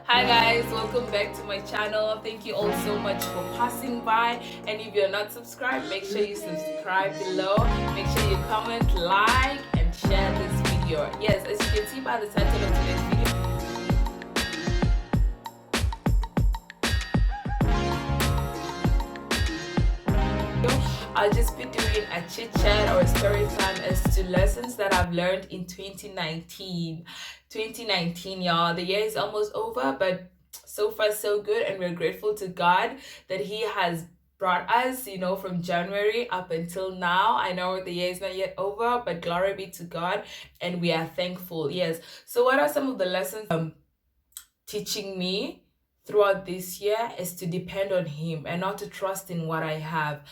Hi guys, welcome back to my channel. Thank you all so much for passing by. And if you're not subscribed, make sure you subscribe below. Make sure you comment, like, and share this video. Yes, as you can see by the title of today's video, I'll just be doing a chit chat or a story time as to lessons that I've learned in 2019. 2019, y'all. The year is almost over, but so far so good, and we're grateful to God that He has brought us, from January up until now. I know the year is not yet over, but glory be to God, and we are thankful. Yes. So, what are some of the lessons teaching me throughout this year is to depend on Him and not to trust in what I have.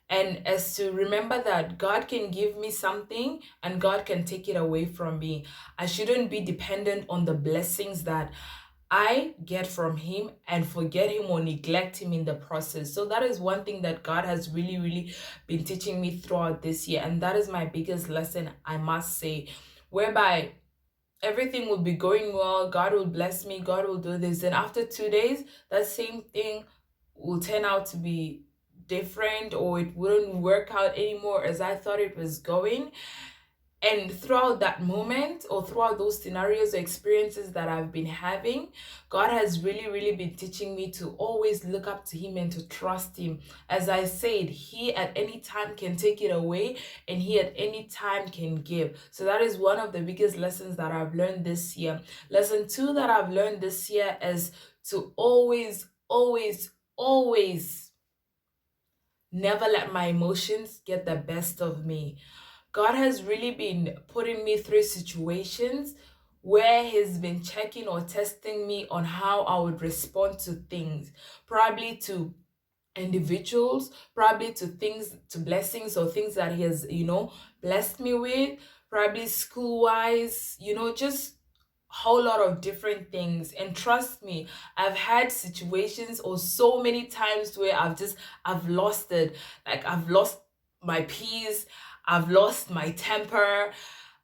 And as to remember that God can give me something and God can take it away from me. I shouldn't be dependent on the blessings that I get from Him and forget Him or neglect Him in the process. So that is one thing that God has really, really been teaching me throughout this year. And that is my biggest lesson, I must say, whereby everything will be going well, God will bless me, God will do this. And after 2 days, that same thing will turn out to be different, or it wouldn't work out anymore as I thought it was going. And throughout that moment, or throughout those scenarios or experiences that I've been having, God has really, really been teaching me to always look up to Him and to trust Him. As I said, He at any time can take it away, and He at any time can give. So that is one of the biggest lessons that I've learned this year. Lesson 2 that I've learned this year is to always, always, always never let my emotions get the best of me. God has really been putting me through situations where He's been checking or testing me on how I would respond to things, probably to individuals, probably to things, to blessings or things that He has, blessed me with, probably school wise, just whole lot of different things. And trust me, I've had situations or so many times where I've lost it. Like, I've lost my peace, I've lost my temper,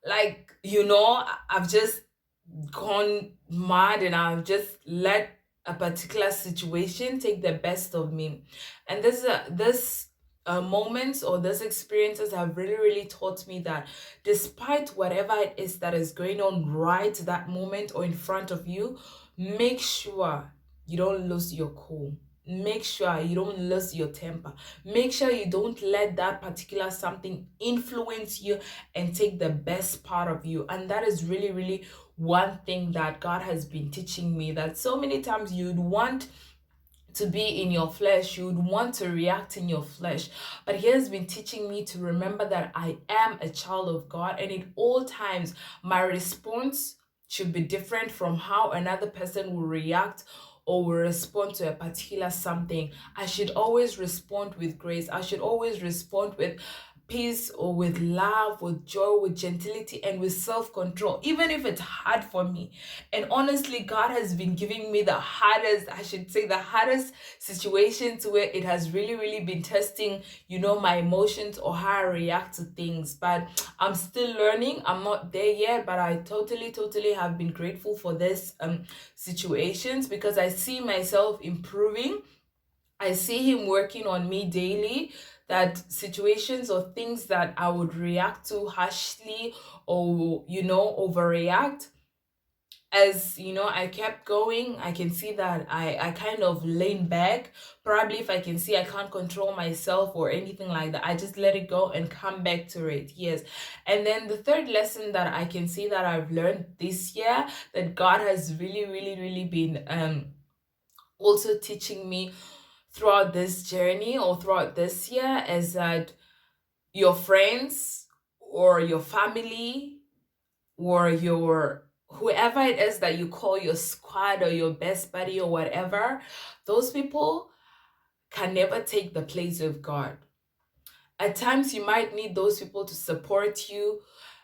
like, I've just gone mad, and I've just let a particular situation take the best of me. And this moments or these experiences have really, really taught me that despite whatever it is that is going on right that moment or in front of you, make sure you don't lose your cool. Make sure you don't lose your temper. Make sure you don't let that particular something influence you and take the best part of you. And that is really, really one thing that God has been teaching me, that so many times you'd want to be in your flesh, you would want to react in your flesh. But He has been teaching me to remember that I am a child of God, and in all times, my response should be different from how another person will react or will respond to a particular something. I should always respond with grace. I should always respond with peace, or with love, with joy, with gentility, and with self-control, even if it's hard for me. And honestly, God has been giving me the hardest situations where it has really, really been testing, my emotions or how I react to things. But I'm still learning. I'm not there yet, but I totally, totally have been grateful for this situations, because I see myself improving. I see Him working on me daily, that situations or things that I would react to harshly or, overreact, as I kept going, I can see that I kind of lean back. Probably if I can see I can't control myself or anything like that, I just let it go and come back to it. Yes. And then the third lesson that I can see that I've learned this year, that God has really, really, really been also teaching me throughout this journey or throughout this year, is that your friends or your family or your whoever it is that you call your squad or your best buddy or whatever, those people can never take the place of God. At times you might need those people to support you.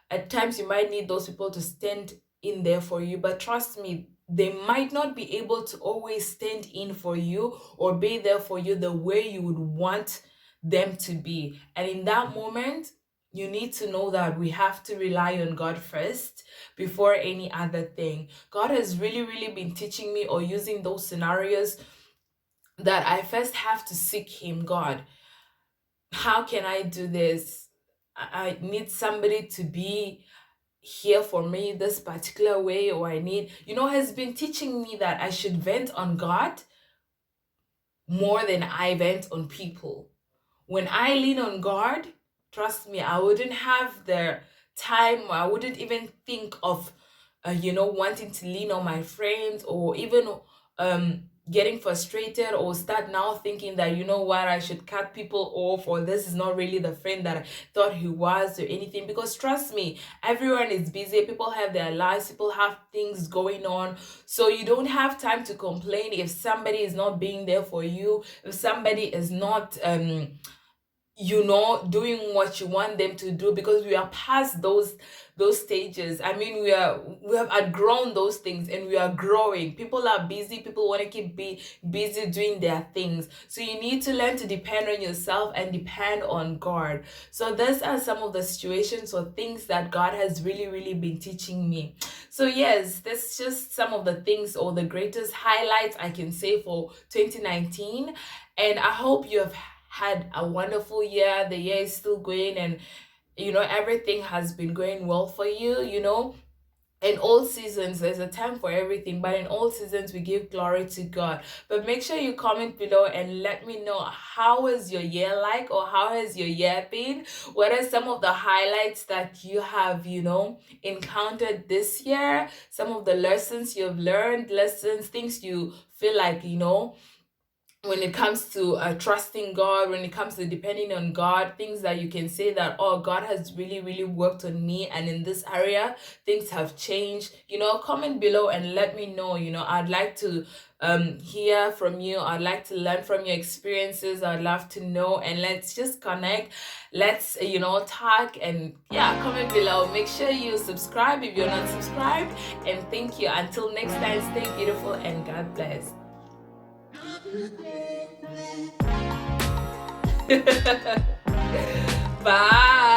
At times you might need those people to stand in there for you. But trust me, they might not be able to always stand in for you or be there for you the way you would want them to be. And in that moment, You need to know that we have to rely on God first before any other thing. God has really, really been teaching me or using those scenarios that I first have to seek Him. God, how can I do this? I need somebody to be here for me this particular way, or I need, has been teaching me that I should vent on God more than I vent on people. When I lean on God, trust me, I wouldn't have the time, I wouldn't even think of, wanting to lean on my friends, or even getting frustrated, or start now thinking that, you know what, I should cut people off, or this is not really the friend that I thought he was, or anything. Because trust me, everyone is busy, people have their lives, people have things going on. So you don't have time to complain if somebody is not being there for you, if somebody is not doing what you want them to do, because we are past those stages. I mean, we have outgrown those things, and we are growing. People are busy, people want to keep busy doing their things. So you need to learn to depend on yourself and depend on God. So these are some of the situations or things that God has really, really been teaching me. So yes, that's just some of the things or the greatest highlights I can say for 2019. And I hope you have had a wonderful year. The year is still going, and everything has been going well for you. In all seasons there's a time for everything, but in all seasons we give glory to God. But make sure you comment below and let me know, how was your year like, or how has your year been? What are some of the highlights that you have encountered this year? Some of the lessons you've learned, things you feel like when it comes to trusting God, when it comes to depending on God, things that you can say that, oh, God has really, really worked on me, and in this area, things have changed. Comment below and let me know. I'd like to hear from you. I'd like to learn from your experiences. I'd love to know, and let's just connect. Let's, talk, and yeah, comment below. Make sure you subscribe if you're not subscribed, and thank you. Until next time, stay beautiful and God bless. Bye.